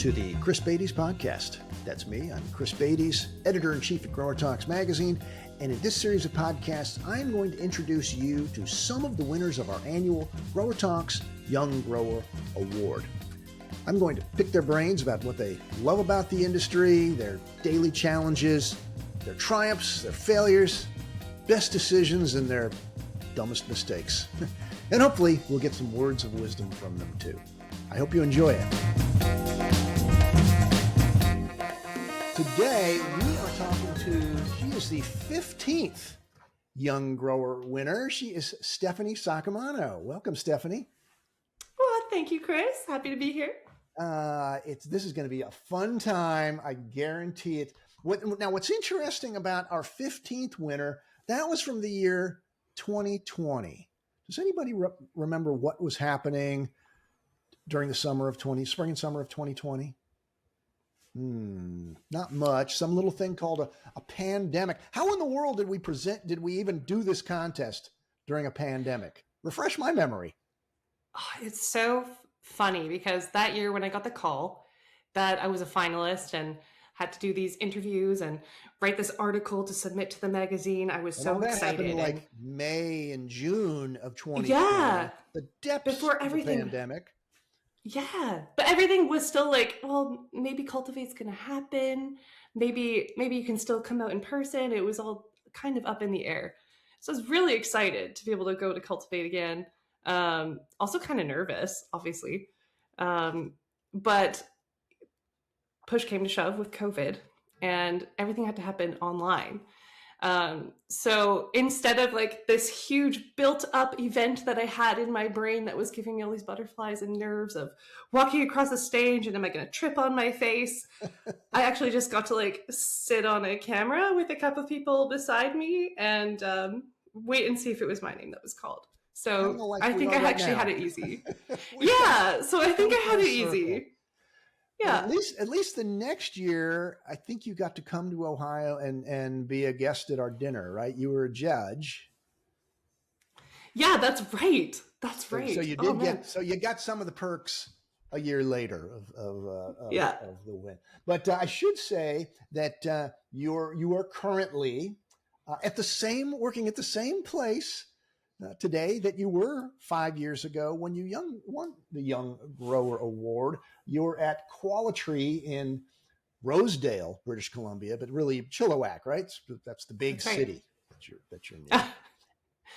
to the Chris Beytes podcast. That's me. I'm Chris Beytes, editor-in-chief at Growertalks magazine. And in this series of podcasts, I'm going to introduce you to some of the winners of our annual Growertalks Young Grower Award. I'm going to pick their brains about what they love about the industry, their daily challenges, their triumphs, their failures, best decisions, and their dumbest mistakes. And hopefully we'll get some words of wisdom from them too. I hope you enjoy it. Today we are talking to, she is the 15th Young Grower winner. She is Stephanie Saccomano. Welcome, Stephanie. Well, thank you, Chris. Happy to be here. This is going to be a fun time. I guarantee it. What's interesting about our 15th winner, that was from the year 2020. Does anybody remember what was happening during the spring and summer of 2020? Not much. Some little thing called a pandemic. How in the world did we even do this contest during a pandemic? Refresh my memory. Oh, it's so funny because that year when I got the call that I was a finalist and had to do these interviews and write this article to submit to the magazine, I was so excited. Happened like May and June of 2020. Yeah. The depths before of everything, the pandemic. Yeah. But everything was still like, well, maybe Cultivate's going to happen. Maybe you can still come out in person. It was all kind of up in the air. So I was really excited to be able to go to Cultivate again. Also kind of nervous, obviously. But push came to shove with COVID and everything had to happen online. So instead of like this huge built up event that I had in my brain that was giving me all these butterflies and nerves of walking across the stage and am I going to trip on my face? I actually just got to like sit on a camera with a couple of people beside me and wait and see if it was my name that was called. So I think I actually had it easy. Yeah. So I think I had it easy. Yeah. Well, at least the next year, I think you got to come to Ohio and be a guest at our dinner, right? You were a judge. Yeah, that's right. That's right. So you did you got some of the perks a year later of the win. But I should say that you are currently working at the same place today that you were 5 years ago when you won the Young Grower Award. You're at Qualitree in Rosedale, British Columbia, but really Chilliwack, right? That's the big city that you're near.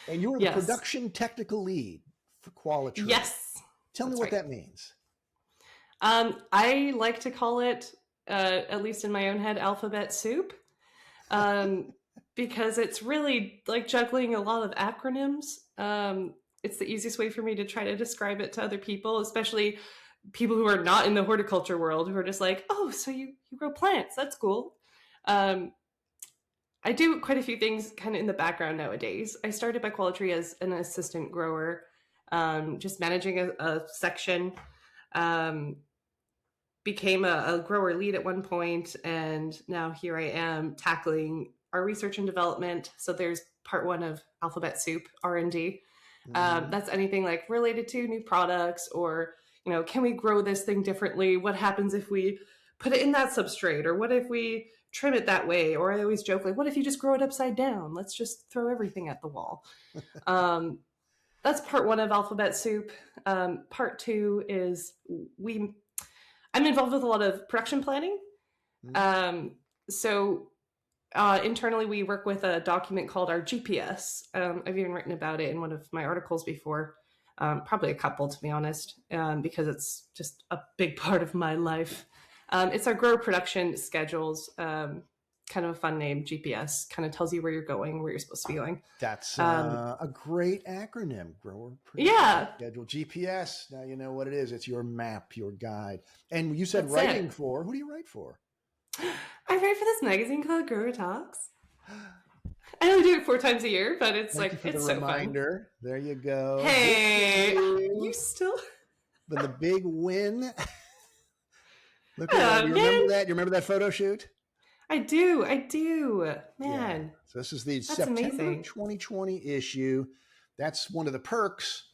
And you were the production technical lead for Qualitree. Yes. Tell me what that means. I like to call it, at least in my own head, alphabet soup. Because it's really like juggling a lot of acronyms. It's the easiest way for me to try to describe it to other people, especially people who are not in the horticulture world, who are just like, oh, so you grow plants. That's cool. I do quite a few things kind of in the background nowadays. I started by Qualitree as an assistant grower, just managing a section, became a grower lead at one point, and now here I am tackling our research and development. So there's part one of alphabet soup, R&D. That's anything like related to new products or, can we grow this thing differently? What happens if we put it in that substrate? Or what if we trim it that way? Or I always joke, like, what if you just grow it upside down? Let's just throw everything at the wall. That's part one of alphabet soup. Part two is I'm involved with a lot of production planning. Internally, we work with a document called our GPS. I've even written about it in one of my articles before, probably a couple, to be honest, because it's just a big part of my life. It's our grower production schedules, kind of a fun name, GPS, kind of tells you where you're going, where you're supposed to be going. That's a great acronym, grower production schedule, GPS. Now you know what it is. It's your map, your guide. And you said writing for, who do you write for? I write for this magazine called Growertalks. I only do it 4 times a year, but it's it's so reminder. Fun. There you go. Hey, you still but the big win. Look at that. You remember that? You remember that photo shoot? I do. Man. Yeah. So this is the September 2020 issue. That's one of the perks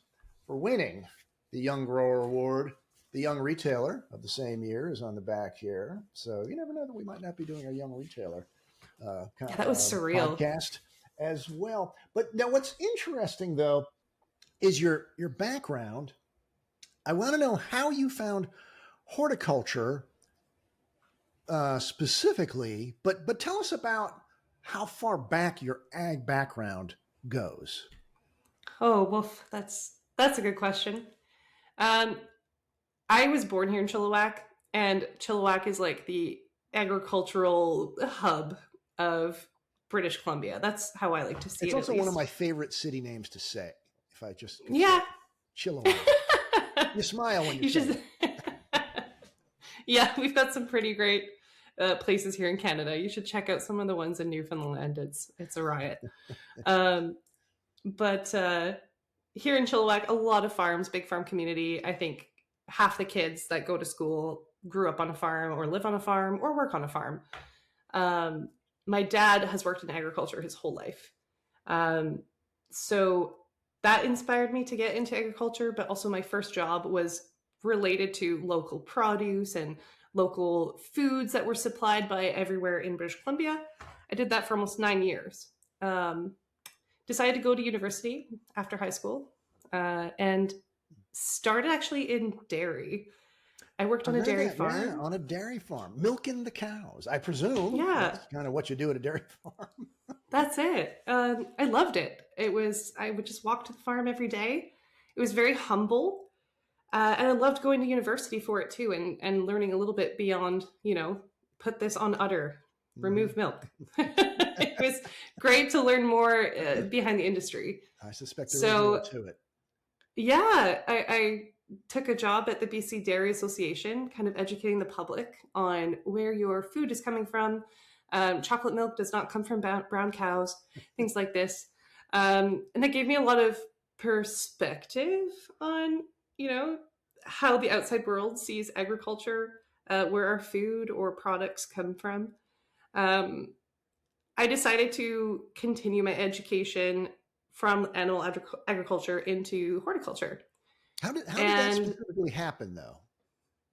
for winning the Young Grower Award. The Young Retailer of the same year is on the back here. So you never know that we might not be doing our Young Retailer Yeah, that was surreal. podcast as well. But now what's interesting, though, is your background. I want to know how you found horticulture specifically, but tell us about how far back your ag background goes. Oh, well, that's a good question. I was born here in Chilliwack, and Chilliwack is like the agricultural hub of British Columbia. That's how I like to see it. It's also one of my favorite city names to say. If I just Chilliwack. You smile when you say it. Yeah, we've got some pretty great places here in Canada. You should check out some of the ones in Newfoundland. It's a riot. But here in Chilliwack, a lot of farms, big farm community. I think half the kids that go to school grew up on a farm or live on a farm or work on a farm. My dad has worked in agriculture his whole life. So that inspired me to get into agriculture, but also my first job was related to local produce and local foods that were supplied by everywhere in British Columbia. I did that for almost 9 years. Decided to go to university after high school and started actually in dairy. I worked on a dairy farm. Yeah, on a dairy farm, milking the cows, I presume. Yeah. That's kind of what you do at a dairy farm. That's it. I loved it. I would just walk to the farm every day. It was very humble. And I loved going to university for it too, and learning a little bit beyond, put this on udder, remove milk. It was great to learn more behind the industry. I suspect there was more to it. Yeah, I took a job at the BC Dairy Association, kind of educating the public on where your food is coming from. Chocolate milk does not come from brown cows, things like this. And that gave me a lot of perspective on, how the outside world sees agriculture, where our food or products come from. I decided to continue my education from animal agriculture into horticulture. How did that specifically happen, though?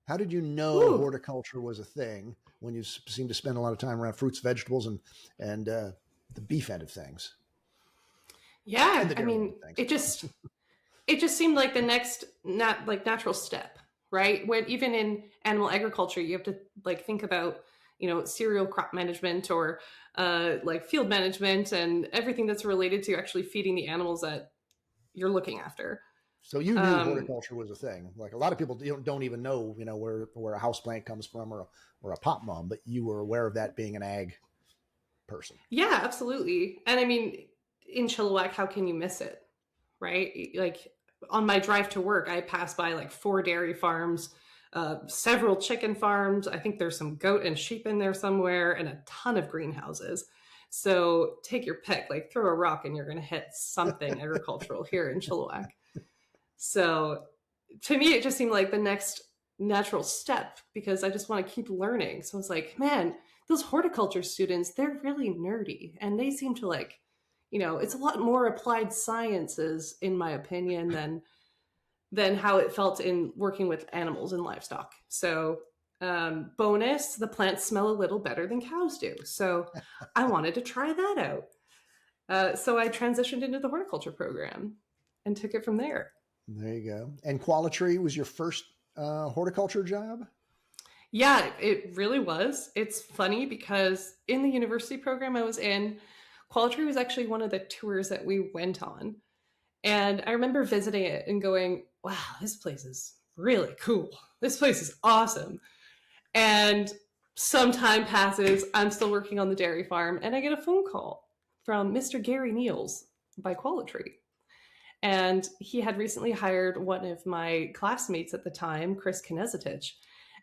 How did you know horticulture was a thing when you seem to spend a lot of time around fruits, vegetables, and the beef end of things? Yeah, I mean, it just seemed like the next natural step, right? When even in animal agriculture, you have to think about cereal crop management or field management and everything that's related to actually feeding the animals that you're looking after. So you knew horticulture was a thing. Like a lot of people don't even know, where a houseplant comes from or a pot mom, but you were aware of that being an ag person. Yeah, absolutely. And I mean, in Chilliwack, how can you miss it, right? Like on my drive to work, I passed by 4 dairy farms, several chicken farms. I think there's some goat and sheep in there somewhere, and a ton of greenhouses. So take your pick, throw a rock and you're going to hit something agricultural here in Chilliwack. So to me, it just seemed like the next natural step because I just want to keep learning. So I was like, man, those horticulture students, they're really nerdy and they seem to it's a lot more applied sciences, in my opinion, than how it felt in working with animals and livestock. So bonus, the plants smell a little better than cows do. So I wanted to try that out. So I transitioned into the horticulture program and took it from there. There you go. And Qualitree was your first horticulture job? Yeah, it really was. It's funny because in the university program I was in, Qualitree was actually one of the tours that we went on. And I remember visiting it and going, wow, this place is really cool. This place is awesome. And some time passes, I'm still working on the dairy farm, and I get a phone call from Mr. Gary Niels by Qualitree. And he had recently hired one of my classmates at the time, Chris Kinezitich.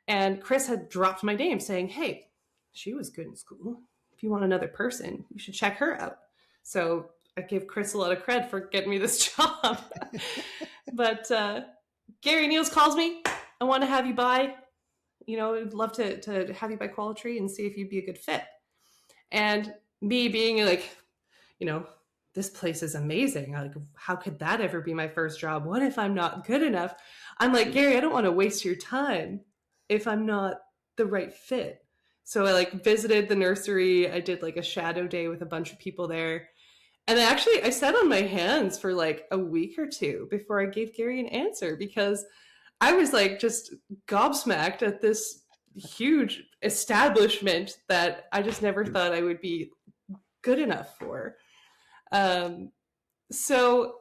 And Chris had dropped my name saying, hey, she was good in school. If you want another person, you should check her out. So I give Chris a lot of cred for getting me this job. But Gary Niels calls me. I want to have you by. I'd love to have you by Qualitree and see if you'd be a good fit. And me being this place is amazing. Like, how could that ever be my first job? What if I'm not good enough? I'm like, Gary, I don't want to waste your time if I'm not the right fit. So I like visited the nursery. I did like a shadow day with a bunch of people there. And I sat on my hands for like a week or two before I gave Gary an answer, because I was like just gobsmacked at this huge establishment that I just never thought I would be good enough for. So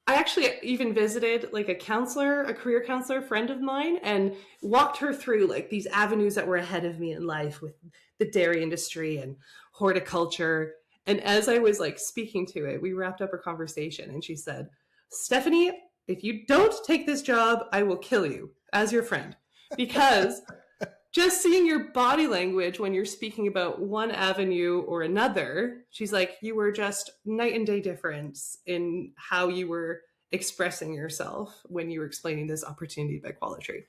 I actually even visited like a career counselor friend of mine, and walked her through like these avenues that were ahead of me in life with the dairy industry and horticulture. And as I was like speaking to it, we wrapped up our conversation and she said, Stephanie, if you don't take this job, I will kill you as your friend, because just seeing your body language when you're speaking about one avenue or another, she's like, you were just night and day difference in how you were expressing yourself when you were explaining this opportunity by Qualitree.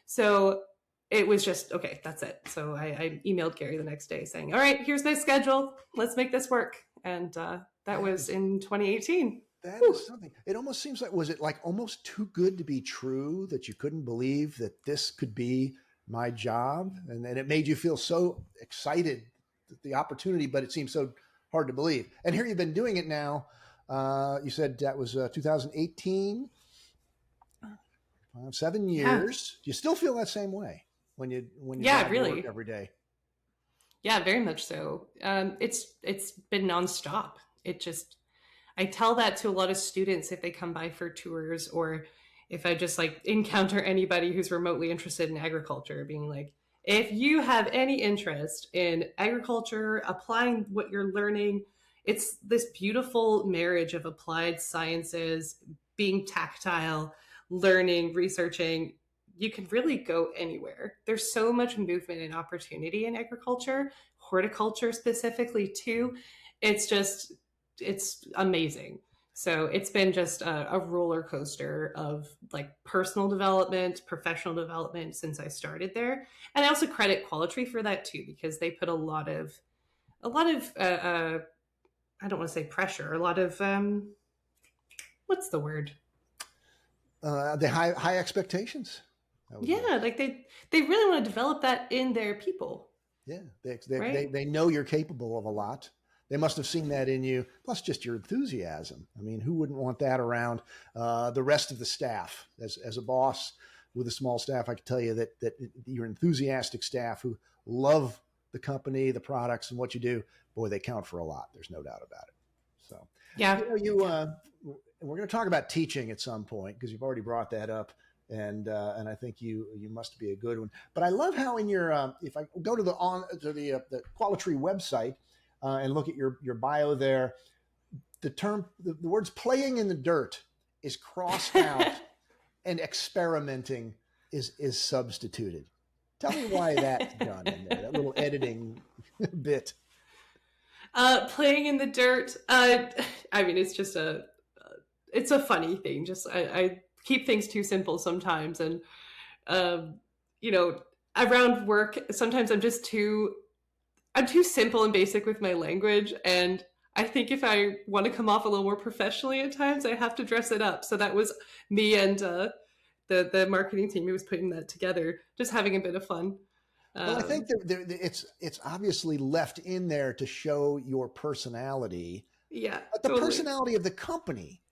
So it was just, okay, that's it. So I emailed Gary the next day saying, all right, here's my schedule. Let's make this work. And that was in 2018. That is something. It almost seems like, was it like almost too good to be true that you couldn't believe that this could be my job? And then it made you feel so excited that the opportunity, but it seems so hard to believe. And here you've been doing it now. You said that was 2018, 7 years. Yeah. Do you still feel that same way when you really work every day? Yeah, very much so. It's been nonstop. I tell that to a lot of students if they come by for tours, or if I just like encounter anybody who's remotely interested in agriculture, being like, if you have any interest in agriculture, applying what you're learning, it's this beautiful marriage of applied sciences, being tactile, learning, researching. You can really go anywhere. There's so much movement and opportunity in agriculture, horticulture specifically too. It's amazing. So it's been just a roller coaster of like personal development, professional development since I started there. And I also credit Qualitree for that too, because they put a lot of I don't want to say pressure, a lot of what's the word? The high expectations. Yeah, like they really want to develop that in their people. Yeah, they know you're capable of a lot. They must have seen that in you, plus just your enthusiasm. I mean, who wouldn't want that around the rest of the staff? As a boss with a small staff, I can tell you that your enthusiastic staff who love the company, the products, and what you do, boy, they count for a lot. There's no doubt about it. So, yeah, we're going to talk about teaching at some point, because you've already brought that up, and I think you must be a good one. But I love how in your if I go to the Qualitree website. And look at your bio there, the words playing in the dirt is crossed out and experimenting is substituted. Tell me why that's done in there, that little editing bit. Playing in the dirt. I mean, it's just it's a funny thing. Just I keep things too simple sometimes. And, around work, sometimes I'm too simple and basic with my language. And I think if I want to come off a little more professionally at times, I have to dress it up. So that was me and the marketing team who was putting that together, just having a bit of fun. Well, I think it's obviously left in there to show your personality. Yeah. But the personality of the company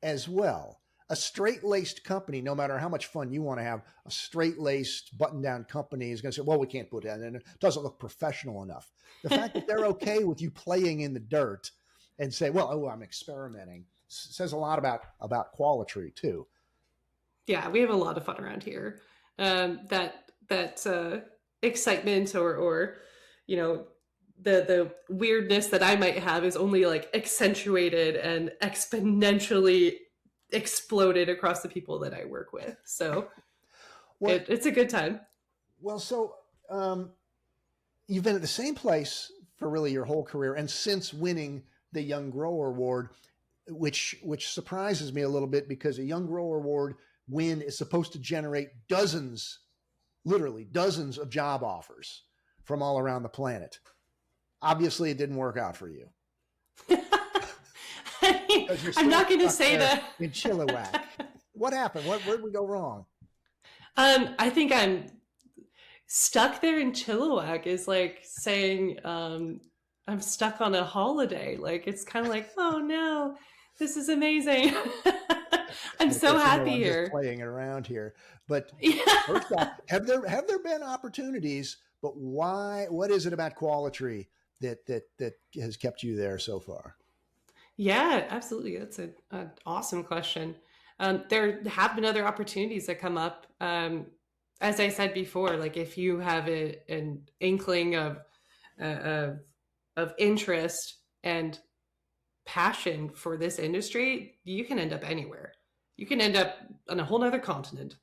as well. A straight-laced company, no matter how much fun you want to have, a straight-laced, button-down company is going to say, well, we can't put that in. It doesn't look professional enough. The fact that they're okay with you playing in the dirt and say, well, I'm experimenting, says a lot about Qualitree, too. Yeah, we have a lot of fun around here. That excitement or the weirdness that I might have is only like accentuated and exponentially exploded across the people that I work with. So it's a good time. Well, so you've been at the same place for really your whole career, and since winning the Young Grower Award, which surprises me a little bit, because a Young Grower Award win is supposed to generate literally dozens of job offers from all around the planet. Obviously, it didn't work out for you. I'm not going to say that. In Chilliwack. What happened? Where did we go wrong? I think I'm stuck there in Chilliwack is like saying I'm stuck on a holiday. Like it's kind of like, oh no, this is amazing. I'm so happy I'm here. Just playing around here, but yeah. First off, have there been opportunities? But why? What is it about Qualitree that has kept you there so far? Yeah, absolutely. That's an awesome question. There have been other opportunities that come up. As I said before, like if you have an inkling of interest and passion for this industry, you can end up anywhere. You can end up on a whole nother continent.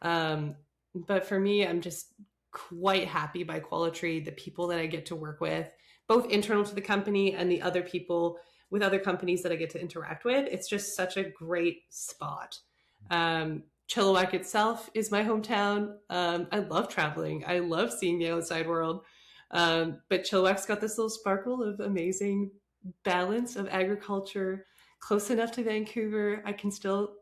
But for me, I'm just quite happy by Qualitree, the people that I get to work with, both internal to the company and the other people with other companies that I get to interact with. It's just such a great spot. Chilliwack itself is my hometown. I love traveling. I love seeing the outside world. But Chilliwack's got this little sparkle of amazing balance of agriculture, close enough to Vancouver. I can still,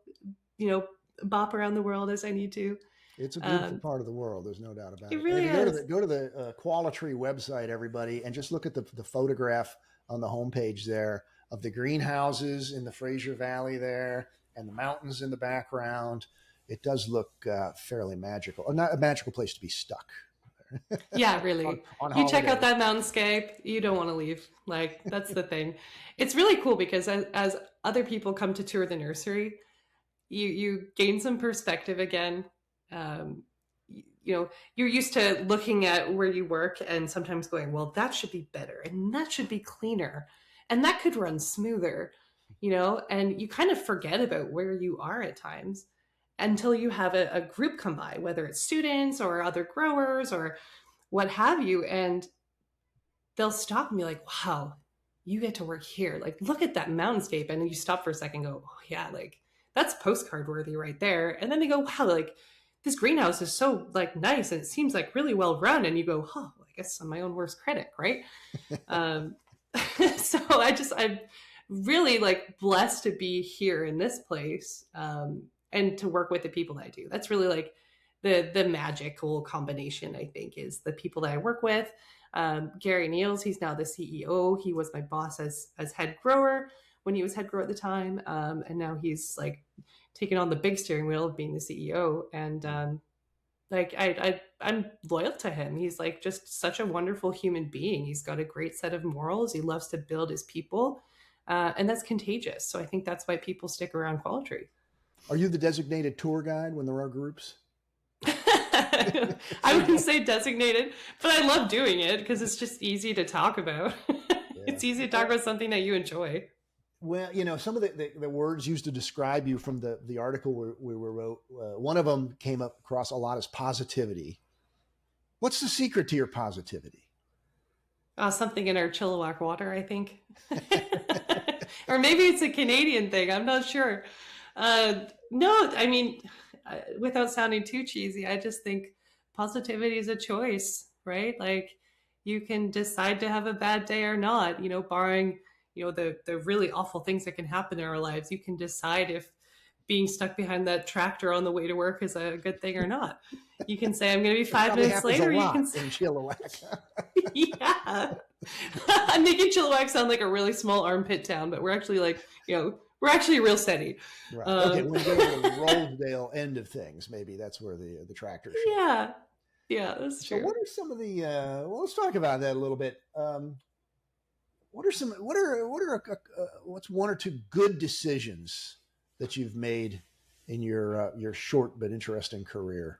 bop around the world as I need to. It's a beautiful part of the world. There's no doubt about it. It really is. Go to the Qualitree website, everybody, and just look at the photograph on the homepage there of the greenhouses in the Fraser Valley there and the mountains in the background. It does look fairly magical. Not a magical place to be stuck. Yeah, really. on you check out that mountainscape, you don't want to leave. Like, that's the thing. It's really cool because as other people come to tour the nursery, you gain some perspective again. You're used to looking at where you work and sometimes going, well, that should be better and that should be cleaner and that could run smoother, and you kind of forget about where you are at times until you have a group come by, whether it's students or other growers or what have you. And they'll stop and be like, wow, you get to work here. Like, look at that mountainscape. And you stop for a second and go, oh yeah, like that's postcard worthy right there. And then they go, wow, like this greenhouse is so like nice and it seems like really well run. And you go, oh, I guess I'm my own worst critic, right? So I'm really like blessed to be here in this place. And to work with the people that I do. That's really like the magical combination, I think, is the people that I work with. Gary Niels, he's now the CEO. He was my boss as head grower when he was head grower at the time. And now he's like taken on the big steering wheel of being the CEO. And I'm loyal to him. He's like just such a wonderful human being. He's got a great set of morals. He loves to build his people. And that's contagious. So I think that's why people stick around Qualitree. Are you the designated tour guide when there are groups? I wouldn't say designated, but I love doing it because it's just easy to talk about. Yeah. It's easy to talk about something that you enjoy. Well, some of the words used to describe you from the article we wrote, one of them came up across a lot as positivity. What's the secret to your positivity? Something in our Chilliwack water, I think. Or maybe it's a Canadian thing. I'm not sure. No, I mean, without sounding too cheesy, I just think positivity is a choice, right? Like you can decide to have a bad day or not, barring, the really awful things that can happen in our lives. You can decide if being stuck behind that tractor on the way to work is a good thing or not. You can say, I'm going to be 5 minutes later. You can say, in Chilliwack. Yeah. I'm making Chilliwack sound like a really small armpit town, but we're actually like, we're actually real steady. Right. Okay, when we go to the Rosedale end of things, maybe that's where the tractor shows. Yeah, that's true. So what are some of the? Let's talk about that a little bit. What's one or two good decisions that you've made in your short but interesting career?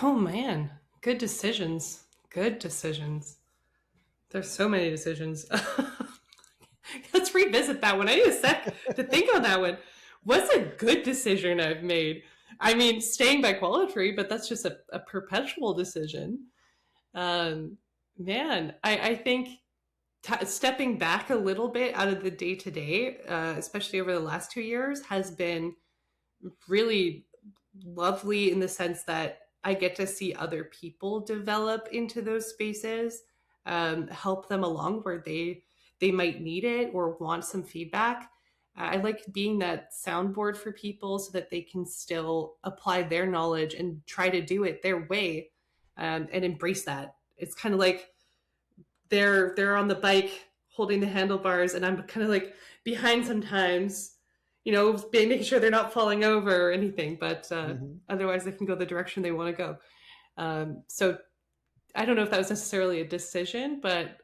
Oh man, good decisions. Good decisions. There's so many decisions. Let's revisit that one. I need a sec to think on that one. What's a good decision I've made? I mean, staying by Qualitree, but that's just a perpetual decision. Man, I think stepping back a little bit out of the day-to-day, especially over the last 2 years, has been really lovely in the sense that I get to see other people develop into those spaces, help them along where they might need it or want some feedback. I like being that soundboard for people so that they can still apply their knowledge and try to do it their way, and embrace that. It's kind of like they're on the bike holding the handlebars, and I'm kind of like behind sometimes, making sure they're not falling over or anything, but otherwise they can go the direction they want to go. So I don't know if that was necessarily a decision, but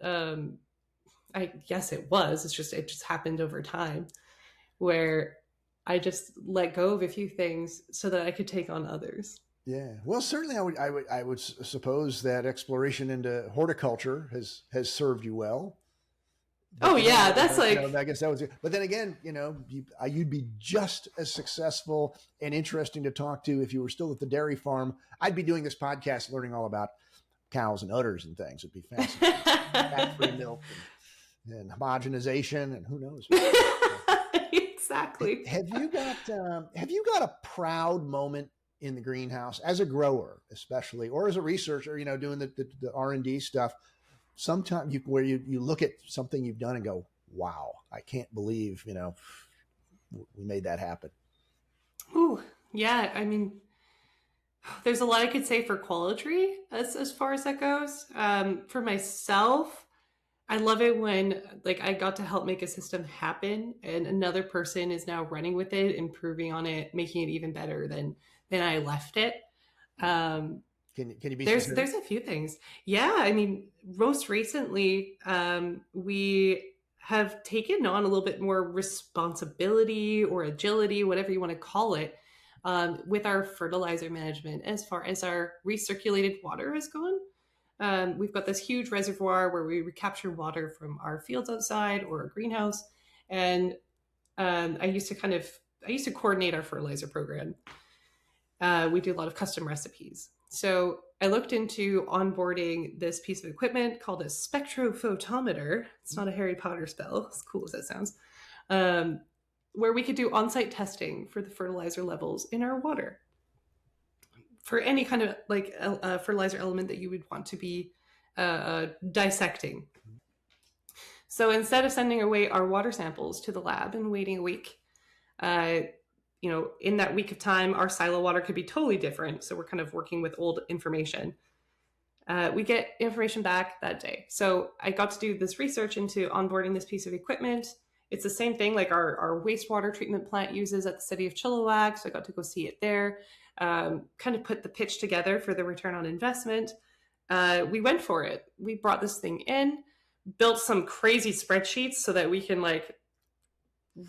I guess it was. It just happened over time, where I just let go of a few things so that I could take on others. Yeah. Well, certainly I would suppose that exploration into horticulture has served you well. But that's I guess that was it. But then again, you'd be just as successful and interesting to talk to if you were still at the dairy farm. I'd be doing this podcast learning all about cows and udders and things. It'd be fascinating. Fat-free milk and homogenization and who knows. Exactly. Have you got a proud moment in the greenhouse as a grower, especially, or as a researcher, doing the R&D stuff? Sometimes where you look at something you've done and go, wow, I can't believe, we made that happen. Ooh, yeah. I mean, there's a lot I could say for Qualitree as far as that goes. For myself, I love it when I got to help make a system happen and another person is now running with it, improving on it, making it even better than I left it. Can you be there's a few things. Yeah. I mean, most recently, we have taken on a little bit more responsibility or agility, whatever you want to call it, with our fertilizer management as far as our recirculated water has gone. We've got this huge reservoir where we recapture water from our fields outside or a greenhouse. And I used to coordinate our fertilizer program. We do a lot of custom recipes. So I looked into onboarding this piece of equipment called a spectrophotometer. It's not a Harry Potter spell, as cool as that sounds, where we could do on-site testing for the fertilizer levels in our water for any kind of fertilizer element that you would want to be dissecting. So instead of sending away our water samples to the lab and waiting a week, in that week of time, our silo water could be totally different. So we're kind of working with old information. We get information back that day. So I got to do this research into onboarding this piece of equipment. It's the same thing like our wastewater treatment plant uses at the city of Chilliwack. So I got to go see it there, kind of put the pitch together for the return on investment. We went for it. We brought this thing in, built some crazy spreadsheets so that we can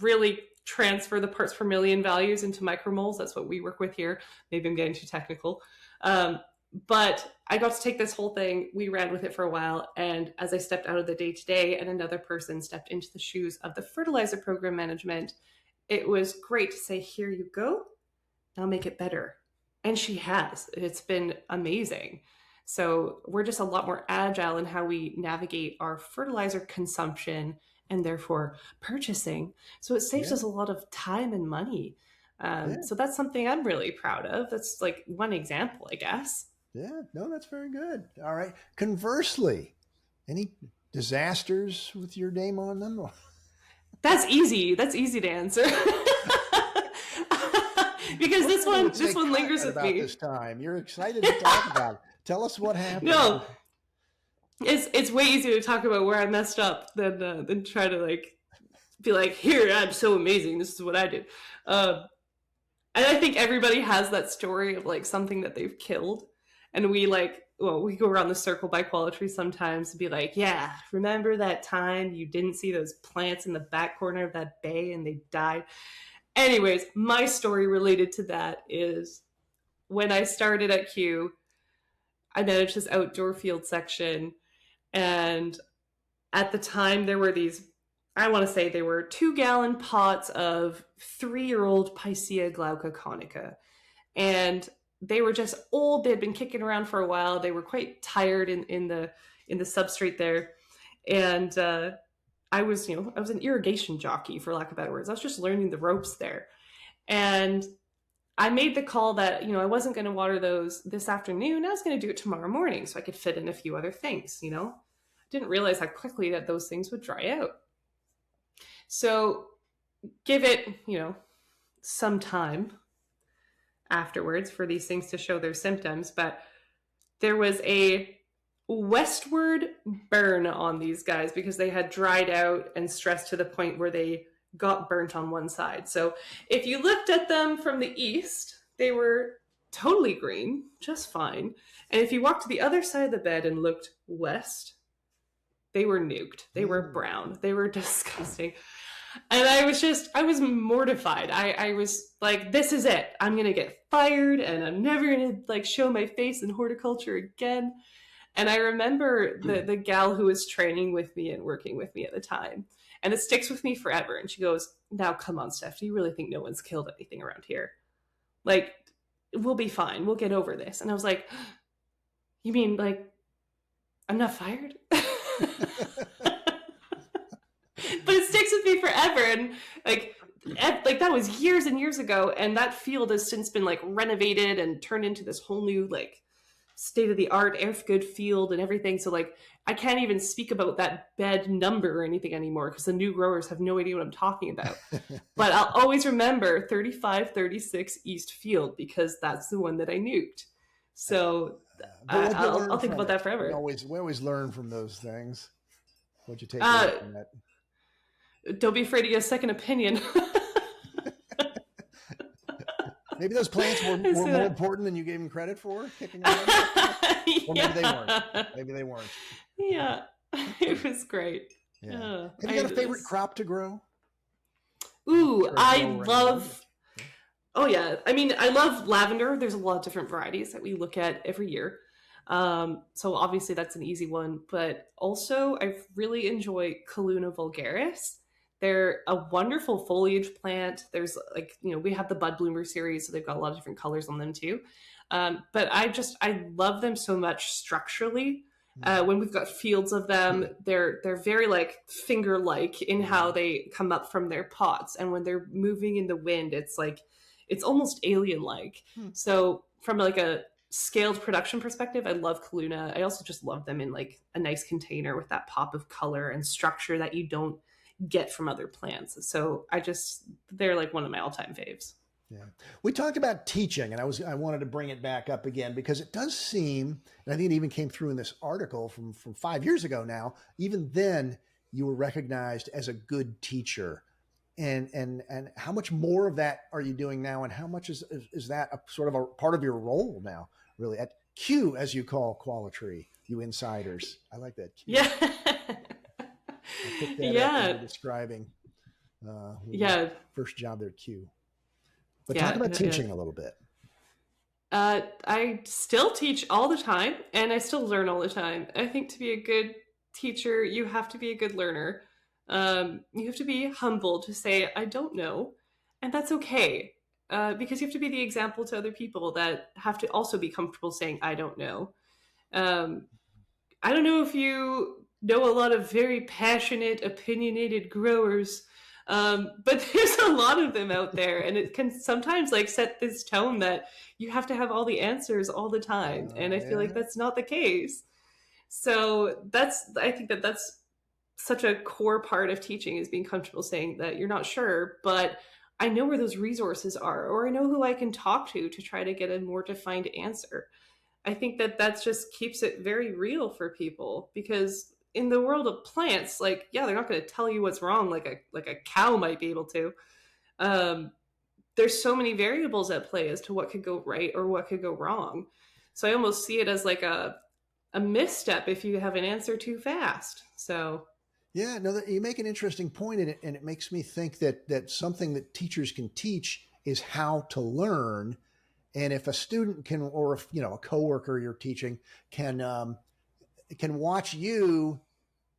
really transfer the parts per million values into micromoles. That's what we work with here. Maybe I'm getting too technical. But I got to take this whole thing. We ran with it for a while. And as I stepped out of the day-to-day and another person stepped into the shoes of the fertilizer program management, it was great to say, here you go. Now make it better. And she has. It's been amazing. So we're just a lot more agile in how we navigate our fertilizer consumption and therefore purchasing. So it saves us a lot of time and money. So that's something I'm really proud of. That's one example, I guess. Yeah, no, that's very good. All right. Conversely, any disasters with your name on them? That's easy. That's easy to answer. Because this one lingers with me. This time, you're excited to talk about it. Tell us what happened. No. It's way easier to talk about where I messed up than try to be like, here, I'm so amazing. This is what I did. And I think everybody has that story of something that they've killed. And we we go around the circle by Qualitree sometimes and be like, yeah, remember that time you didn't see those plants in the back corner of that bay and they died? Anyways, my story related to that is when I started at Q, I managed this outdoor field section. And at the time, there were these, I want to say they were 2-gallon pots of 3-year-old Picea glauca conica. And they were just old. They had been kicking around for a while. They were quite tired in the substrate there. And I was an irrigation jockey, for lack of better words. I was just learning the ropes there. And I made the call that, I wasn't going to water those this afternoon. I was going to do it tomorrow morning so I could fit in a few other things, I didn't realize how quickly that those things would dry out. So give it, some time afterwards for these things to show their symptoms. But there was a westward burn on these guys because they had dried out and stressed to the point where they got burnt on one side. So if you looked at them from the east, they were totally green, just fine. And if you walked to the other side of the bed and looked west, they were nuked. They were brown. They were disgusting. And I was mortified. I was like, this is it. I'm going to get fired and I'm never going to like show my face in horticulture again. And I remember the gal who was training with me and working with me at the time. And it sticks with me forever. And she goes, now, come on, Steph, do you really think no one's killed anything around here? Like, we'll be fine. We'll get over this. And I was like, you mean like, I'm not fired? But it sticks with me forever. And like that was years and years ago. And that field has since been like renovated and turned into this whole new like state-of-the-art Earthgood field and everything. So like I can't even speak about that bed number or anything anymore because the new growers have no idea what I'm talking about. But I'll always remember 3536 East Field because that's the one that I nuked. So I'll think about that forever. We always learn from those things. What'd you take away from that? Don't be afraid to get a second opinion. Maybe those plants were more important than you gave them credit for. Kicking around. Or maybe they weren't. Maybe they weren't. Yeah, it was great. Yeah. Have you got a favorite crop to grow? Ooh, I love. Oh yeah, I mean, I love lavender. There's a lot of different varieties that we look at every year. So obviously that's an easy one, but also I really enjoy Calluna vulgaris. They're a wonderful foliage plant. There's like, we have the bud bloomer series, so they've got a lot of different colors on them too. But I love them so much structurally. When we've got fields of them, they're very like finger-like in how they come up from their pots. And when they're moving in the wind, it's almost alien-like. So from like a scaled production perspective, I love Calluna. I also just love them in like a nice container with that pop of color and structure that you don't get from other plants. So they're like one of my all-time faves. Yeah. We talked about teaching, and I wanted to bring it back up again because it does seem, and I think it even came through in this article from 5 years ago now, even then you were recognized as a good teacher. And how much more of that are you doing now? And how much is that a sort of a part of your role now, really, at Q, as you call Qualitree, you insiders? I like that. Q. Yeah. I picked that up when describing first job there at Q. But talk about teaching a little bit. I still teach all the time, and I still learn all the time. I think to be a good teacher, you have to be a good learner. You have to be humble to say, I don't know. And that's okay. Because you have to be the example to other people that have to also be comfortable saying, I don't know. I don't know if you know a lot of very passionate, opinionated growers, but there's a lot of them out there, and it can sometimes like set this tone that you have to have all the answers all the time. And I feel like that's not the case. So I think that's such a core part of teaching, is being comfortable saying that you're not sure, but I know where those resources are, or I know who I can talk to try to get a more defined answer. I think that just keeps it very real for people, because in the world of plants, like, yeah, they're not going to tell you what's wrong like a cow might be able to. There's so many variables at play as to what could go right or what could go wrong. So I almost see it as like a misstep if you have an answer too fast. So yeah, no, you make an interesting point in it, and it makes me think that something that teachers can teach is how to learn. And if a student can, or if a coworker you're teaching can watch you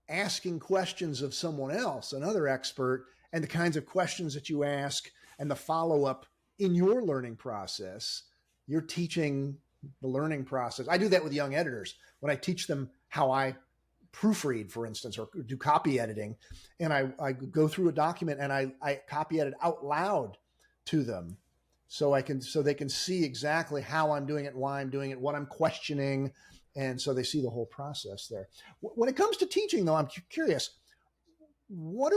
asking questions of someone else, another expert, and the kinds of questions that you ask and the follow-up in your learning process, you're teaching the learning process. I do that with young editors when I teach them how I proofread, for instance, or do copy editing. And I go through a document and I copy edit out loud to them so they can see exactly how I'm doing it, why I'm doing it, what I'm questioning. And so they see the whole process there. When it comes to teaching, though, I'm curious, what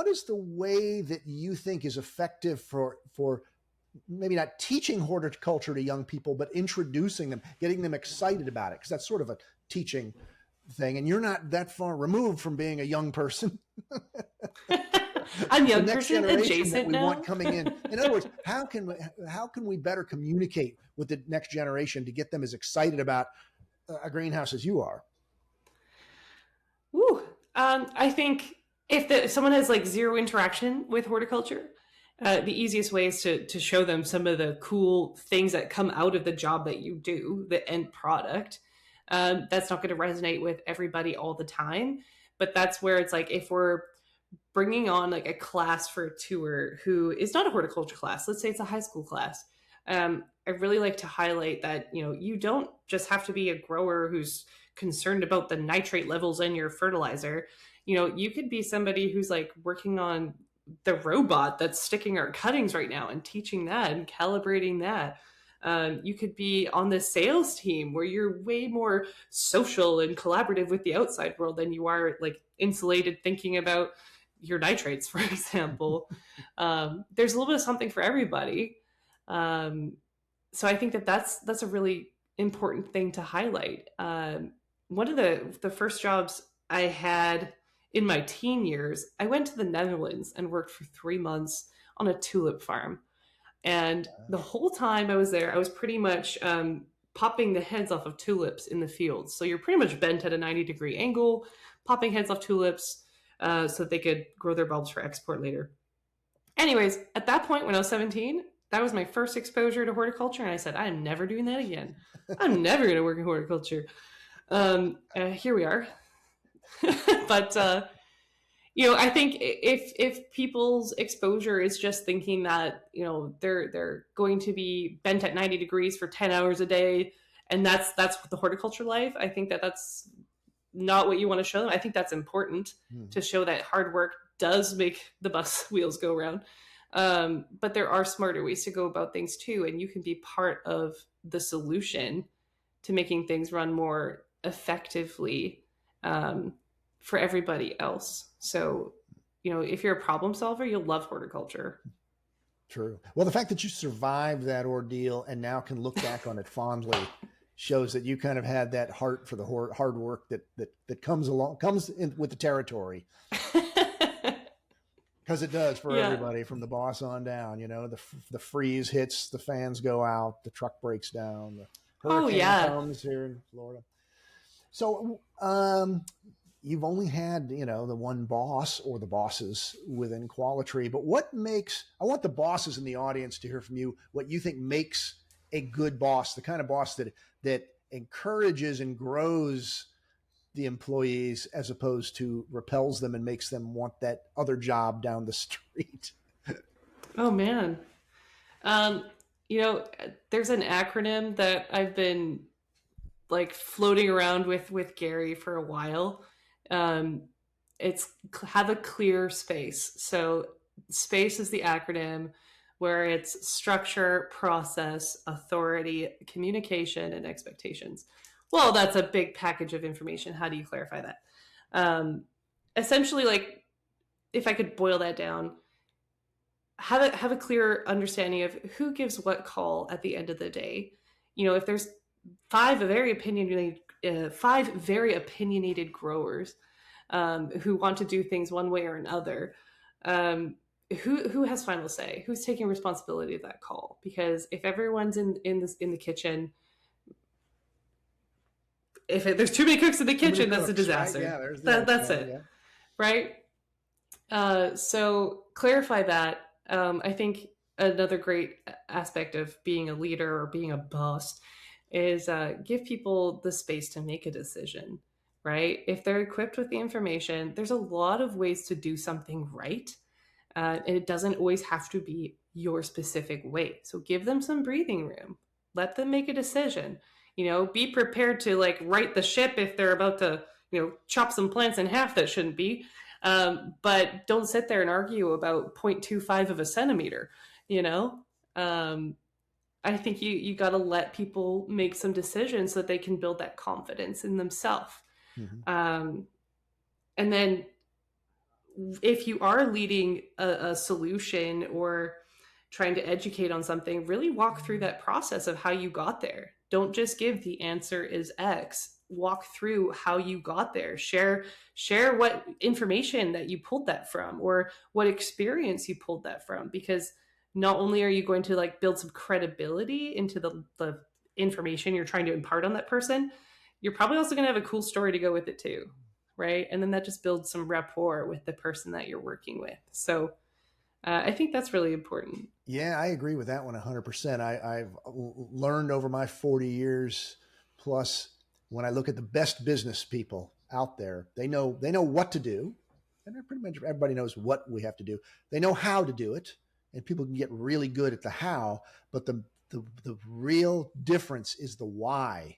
is the way that you think is effective for maybe not teaching horticulture to young people, but introducing them, getting them excited about it? Because that's sort of a teaching thing, and you're not that far removed from being a young person. I'm young person adjacent we now. Want coming in. In other words, how can we better communicate with the next generation to get them as excited about a greenhouse as you are? Ooh, I think if someone has like zero interaction with horticulture, the easiest way is to show them some of the cool things that come out of the job that you do, the end product. That's not going to resonate with everybody all the time, but that's where it's like, if we're bringing on like a class for a tour who is not a horticulture class, let's say it's a high school class. I really like to highlight that, you don't just have to be a grower who's concerned about the nitrate levels in your fertilizer. You could be somebody who's like working on the robot that's sticking our cuttings right now and teaching that and calibrating that. You could be on the sales team where you're way more social and collaborative with the outside world than you are like insulated thinking about your nitrates, for example. There's a little bit of something for everybody. So I think that's a really important thing to highlight. One of the first jobs I had in my teen years, I went to the Netherlands and worked for 3 months on a tulip farm. And the whole time I was there, I was pretty much popping the heads off of tulips in the fields. So you're pretty much bent at a 90-degree angle, popping heads off tulips so that they could grow their bulbs for export later. Anyways, at that point when I was 17, that was my first exposure to horticulture. And I said, I'm never doing that again. I'm never going to work in horticulture. Here we are. But, I think if people's exposure is just thinking that, they're going to be bent at 90 degrees for 10 hours a day, and that's the horticulture life, I think that's not what you want to show them. I think that's important to show that hard work does make the bus wheels go around. But there are smarter ways to go about things too. And you can be part of the solution to making things run more effectively for everybody else. So, if you're a problem solver, you'll love horticulture. True. Well, the fact that you survived that ordeal and now can look back on it fondly shows that you kind of had that heart for the hard work that comes in with the territory. Because it does for everybody, from the boss on down. The freeze hits, the fans go out, the truck breaks down, the hurricane comes here in Florida. So you've only had, the one boss or the bosses within Qualitree, but I want the bosses in the audience to hear from you what you think makes a good boss, the kind of boss that encourages and grows the employees as opposed to repels them and makes them want that other job down the street. Oh man. There's an acronym that I've been like floating around with Gary for a while. It's have a clear space. So SPACE is the acronym, where it's structure, process, authority, communication, and expectations. Well, that's a big package of information. How do you clarify that? Essentially, like, if I could boil that down, have a clear understanding of who gives what call at the end of the day. If there's five very opinionated growers who want to do things one way or another, who has final say? Who's taking responsibility of that call? Because if everyone's in the kitchen, if there's too many cooks in the kitchen, that's a disaster. Right? Yeah, that's it. Yeah. Right? So clarify that. I think another great aspect of being a leader or being a boss is give people the space to make a decision, right? If they're equipped with the information, there's a lot of ways to do something right. And it doesn't always have to be your specific way. So give them some breathing room. Let them make a decision. Be prepared to like right the ship if they're about to, chop some plants in half that shouldn't be. But don't sit there and argue about 0.25 of a centimeter, I think you got to let people make some decisions so that they can build that confidence in themselves. Mm-hmm. And then if you are leading a solution or trying to educate on something, really walk through that process of how you got there. Don't just give the answer is X. Walk through how you got there. Share what information that you pulled that from, or what experience you pulled that from, because not only are you going to like build some credibility into the information you're trying to impart on that person, you're probably also going to have a cool story to go with it too, right? And then that just builds some rapport with the person that you're working with. So I think that's really important. Yeah, I agree with that one 100%. I've learned over my 40 years plus, when I look at the best business people out there, they know what to do. And pretty much everybody knows what we have to do. They know how to do it. And people can get really good at the how, but the real difference is the why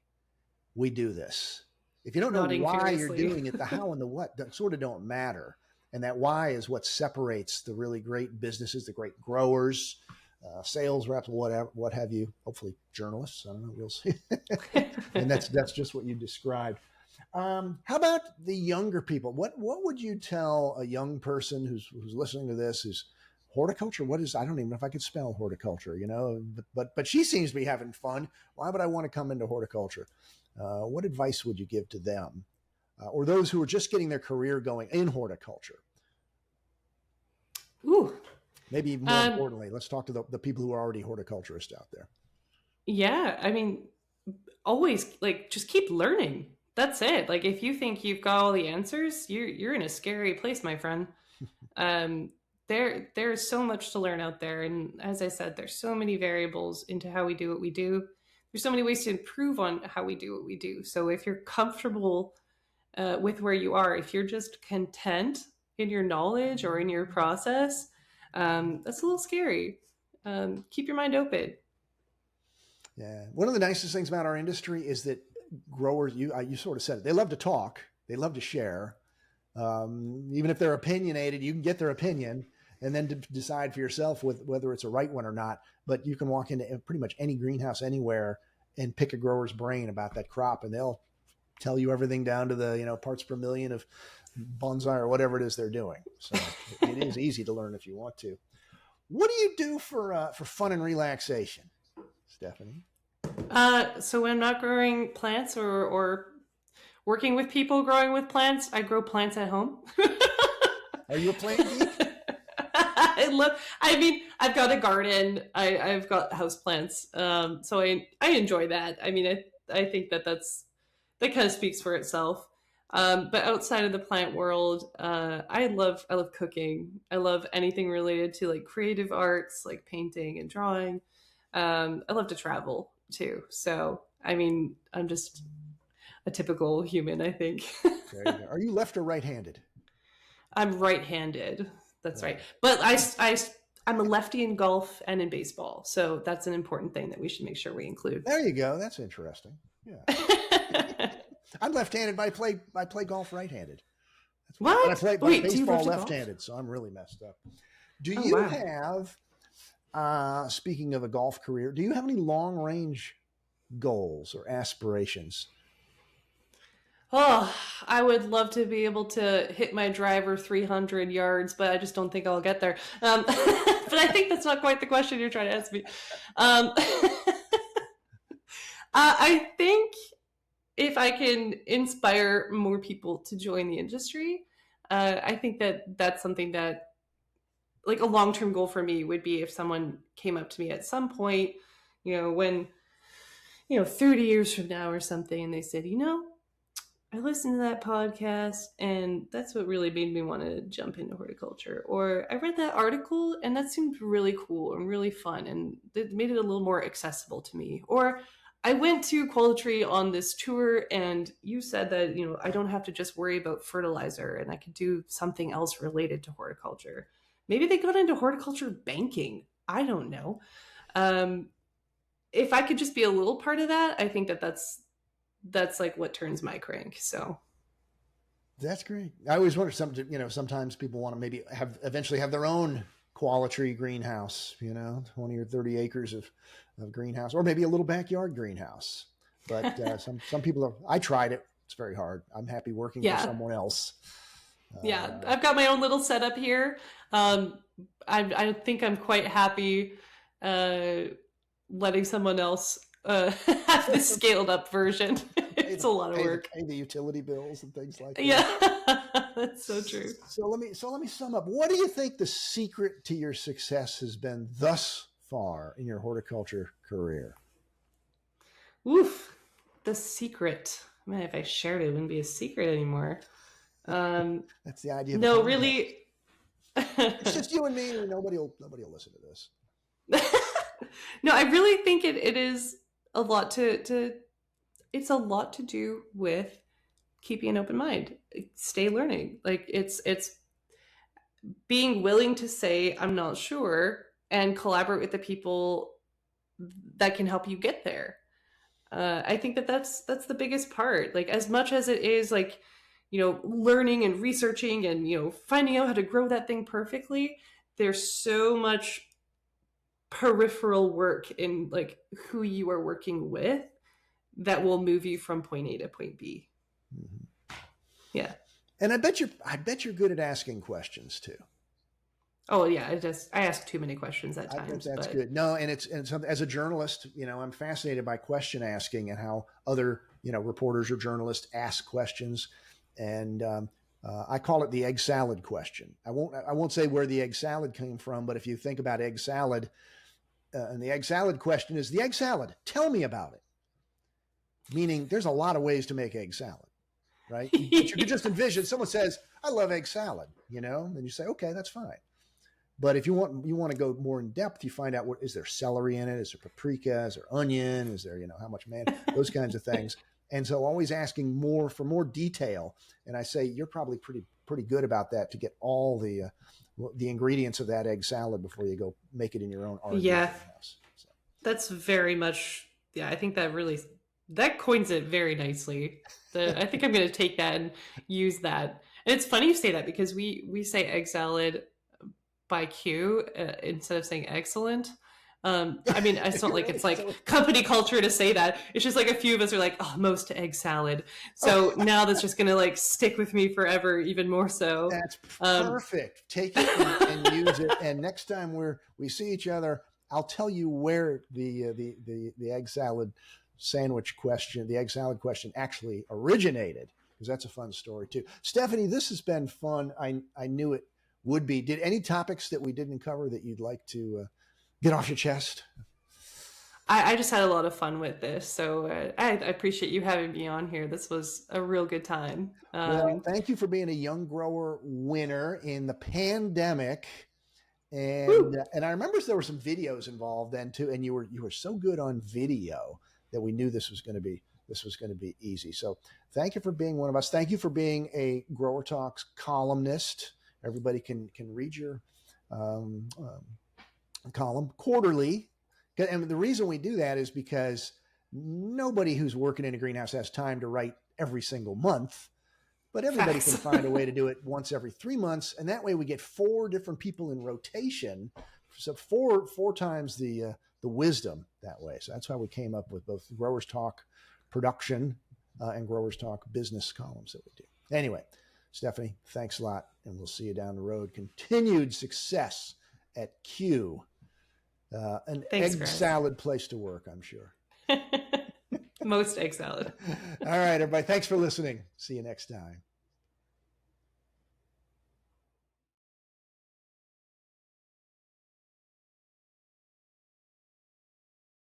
we do this. If you don't know why you're doing it, the how and the what sort of don't matter. And that why is what separates the really great businesses, the great growers, sales reps, whatever, what have you. Hopefully journalists. I don't know. We'll see. And that's just what you described. How about the younger people? What would you tell a young person who's listening to this? Who's horticulture? What is? I don't even know if I could spell horticulture. But she seems to be having fun. Why would I want to come into horticulture? What advice would you give to them? Or those who are just getting their career going in horticulture? Ooh. Maybe more importantly, let's talk to the people who are already horticulturists out there. Yeah. I mean, always just keep learning. That's it. Like, if you think you've got all the answers, you're in a scary place, my friend. There's so much to learn out there. And as I said, there's so many variables into how we do what we do. There's so many ways to improve on how we do what we do. So if you're comfortable with where you are, if you're just content in your knowledge or in your process, that's a little scary. Keep your mind open. Yeah. One of the nicest things about our industry is that growers, you sort of said it, they love to talk, they love to share. Even if they're opinionated, you can get their opinion and then to decide for yourself whether it's a right one or not. But you can walk into pretty much any greenhouse anywhere and pick a grower's brain about that crop, and they'll tell you everything down to the parts per million of bonsai or whatever it is they're doing. So it is easy to learn if you want to. What do you do for fun and relaxation, Stephanie? So when I'm not growing plants or working with people growing with plants, I grow plants at home. Are you a plant geek? I've got a garden. I've got house plants. So I enjoy that. I mean, I think that kind of speaks for itself. But outside of the plant world, I love cooking. I love anything related to like creative arts, like painting and drawing. I love to travel too. So, I mean, I'm just a typical human, I think. There you go. Are you left or right-handed? I'm right-handed. That's right. But I'm a lefty in golf and in baseball. So that's an important thing that we should make sure we include. There you go. That's interesting. Yeah. I'm left-handed, but I play golf right-handed. That's what? I play baseball left-handed, so I'm really messed up. Do you have, speaking of a golf career, do you have any long-range goals or aspirations? Oh, I would love to be able to hit my driver 300 yards, but I just don't think I'll get there. But I think that's not quite the question you're trying to ask me. I think if I can inspire more people to join the industry, I think that that's something that, like, a long-term goal for me would be if someone came up to me at some point, when, 30 years from now or something, and they said, I listened to that podcast and that's what really made me want to jump into horticulture. Or I read that article and that seemed really cool and really fun and it made it a little more accessible to me. Or I went to Qualitree on this tour and you said that, I don't have to just worry about fertilizer and I could do something else related to horticulture. Maybe they got into horticulture banking. I don't know. If I could just be a little part of that, I think that's like what turns my crank. So that's great. I always wonder sometimes people want to maybe eventually have their own Qualitree greenhouse, 20 or 30 acres of greenhouse, or maybe a little backyard greenhouse. But some people I tried it. It's very hard. I'm happy working for someone else. Yeah, I've got my own little setup here. I think I'm quite happy letting someone else have this scaled up version. It's a lot of work. Pay the utility bills and things like that. Yeah, that's so true. So let me sum up. What do you think the secret to your success has been thus far in your horticulture career? Oof, the secret. Man, if I shared it, it wouldn't be a secret anymore. That's the idea. No, really. It's just you and me, and nobody will listen to this. No, I really think it is a lot it's a lot to do with keeping an open mind, stay learning. Like it's being willing to say, I'm not sure, and collaborate with the people that can help you get there. I think that's the biggest part. Like as much as it is like, learning and researching and, finding out how to grow that thing perfectly, there's so much peripheral work in like who you are working with that will move you from point A to point B. Mm-hmm. Yeah. And I bet you're good at asking questions too. Oh yeah. I ask too many questions at times. That's good. No. And as a journalist, I'm fascinated by question asking and how other, reporters or journalists ask questions. And, I call it the egg salad question. I won't say where the egg salad came from, but if you think about egg salad, and the egg salad question is the egg salad, tell me about it. Meaning there's a lot of ways to make egg salad, right? But you can just envision someone says, I love egg salad, then you say, okay, that's fine. But if you want to go more in depth, you find out is there celery in it? Is there paprika? Is there onion? Is there, how much those kinds of things. And so always asking for more detail. And I say, you're probably pretty good about that to get all the ingredients of that egg salad before you go make it in your own R&D. Yeah. So. That's very much, I think that coins it very nicely. I think I'm going to take that and use that. And it's funny you say that because we say egg salad by Q instead of saying excellent. It's not like it's like company culture to say that. It's just like a few of us are like, oh, most egg salad. So now that's just going to like stick with me forever, even more so. That's perfect. Take it and use it. And next time we see each other, I'll tell you where the egg salad sandwich question, the egg salad question actually originated, because that's a fun story too. Stephanie, this has been fun. I knew it would be. Did any topics that we didn't cover that you'd like to get off your chest? I just had a lot of fun with this. So I appreciate you having me on here. This was a real good time. Well, thank you for being a young grower winner in the pandemic. And I remember there were some videos involved then too. And you were so good on video that we knew this was going to be easy. So thank you for being one of us. Thank you for being a Grower Talks columnist. Everybody can read your column quarterly. And the reason we do that is because nobody who's working in a greenhouse has time to write every single month, but everybody can find a way to do it once every 3 months. And that way we get 4 different people in rotation. So four times the wisdom that way. So that's why we came up with both Growers Talk production and Growers Talk business columns that we do. Anyway, Stephanie, thanks a lot. And we'll see you down the road. Continued success at Q. An egg salad place to work, I'm sure. Most egg salad. All right, everybody. Thanks for listening. See you next time.